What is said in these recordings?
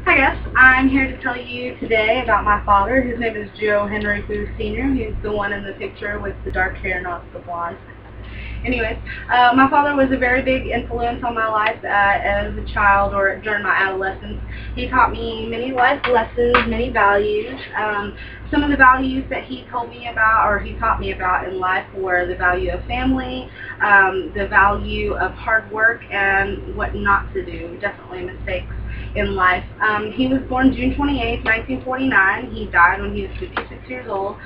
Hi guys, I'm here to tell you today about my father. His name is Joe Henry Booth Sr. He's the one in the picture with the dark hair, not the blonde. Anyways, my father was a very big influence on my life as a child or during my adolescence. He taught me many life lessons, many values. Some of the values that he told me about or he taught me about in life were the value of family, the value of hard work, and what not to do, definitely mistakes in life. He was born June 28, 1949. He died when he was 56 years old.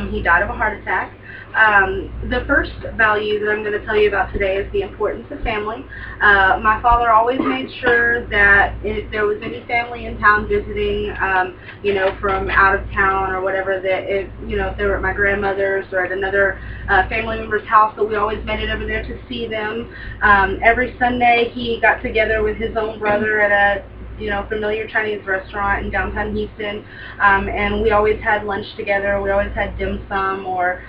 He died of a heart attack. The first value that I'm going to tell you about today is the importance of family. My father always made sure that if there was any family in town visiting, from out of town or whatever, that if they were at my grandmother's or at another family member's house, that we always made it over there to see them. Every Sunday he got together with his own brother at a familiar Chinese restaurant in downtown Houston, and we always had lunch together. We always had dim sum, or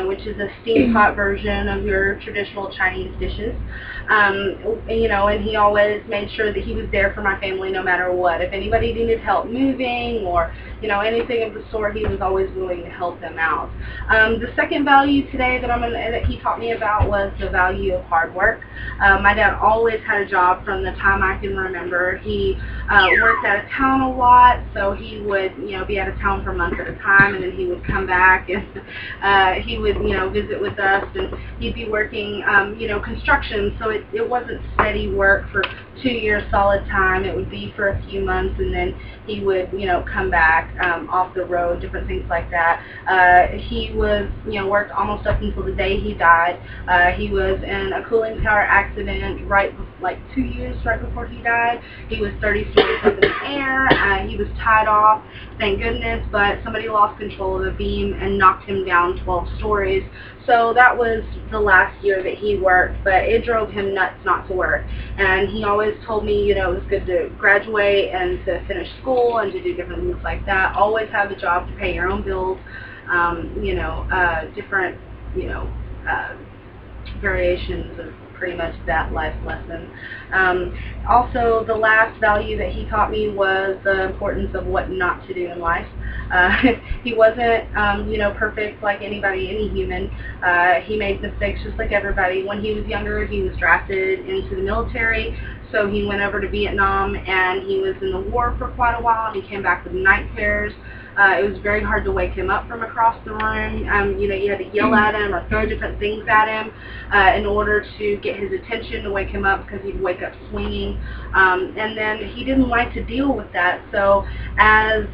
which is a steam pot version of your traditional Chinese dishes. And he always made sure that he was there for my family no matter what. If anybody needed help moving or anything of the sort, he was always willing to help them out. The second value today that he taught me about was the value of hard work. My dad always had a job from the time I can remember. He worked out of town a lot, so he would be out of town for months at a time, and then he would come back and he would visit with us, and he'd be working construction, so it wasn't steady work for 2 years solid time. It would be for a few months, and then he would come back off the road, different things like that. He was worked almost up until the day he died. He was in a cooling tower accident like 2 years right before he died. He was 30 stories up in the air. He was tied off, thank goodness, but somebody lost control of the beam and knocked him down 12 stories. So that was the last year that he worked, but it drove him nuts not to work. And he always told me, it was good to graduate and to finish school and to do different things like that. Always have a job to pay your own bills, different, variations of pretty much that life lesson. Also, the last value that he taught me was the importance of what not to do in life. He wasn't, perfect like any human. He made mistakes just like everybody. When he was younger, he was drafted into the military, so he went over to Vietnam, and he was in the war for quite a while. He came back with night terrors. It was very hard to wake him up from across the room. You had to yell at him or throw different things at him in order to get his attention, to wake him up, because he'd wake up swinging. And then he didn't like to deal with that, so as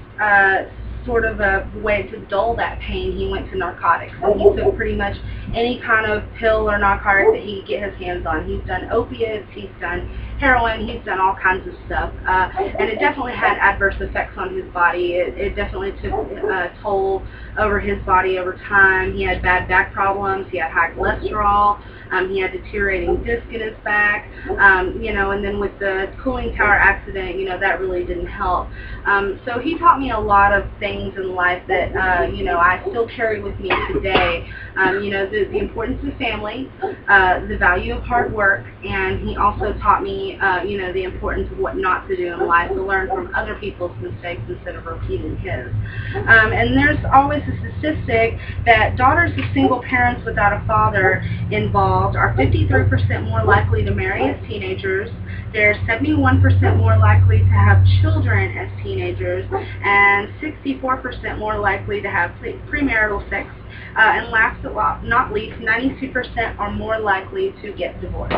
sort of a way to dull that pain, he went to narcotics. And he took pretty much any kind of pill or narcotic that he could get his hands on. He's done opiates, he's done heroin, he's done all kinds of stuff. And it definitely had adverse effects on his body. It definitely took a toll over his body over time. He had bad back problems, he had high cholesterol, he had deteriorating disc in his back, and then with the cooling tower accident, that really didn't help. So he taught me a lot of things in life that, I still carry with me today. The importance of family, the value of hard work, and he also taught me, the importance of what not to do in life, to learn from other people's mistakes instead of repeating his. And there's always a statistic that daughters of single parents without a father involved are 53% more likely to marry as teenagers. They're 71% more likely to have children as teenagers, and 64% more likely to have premarital sex. And last but not least, 92% are more likely to get divorced.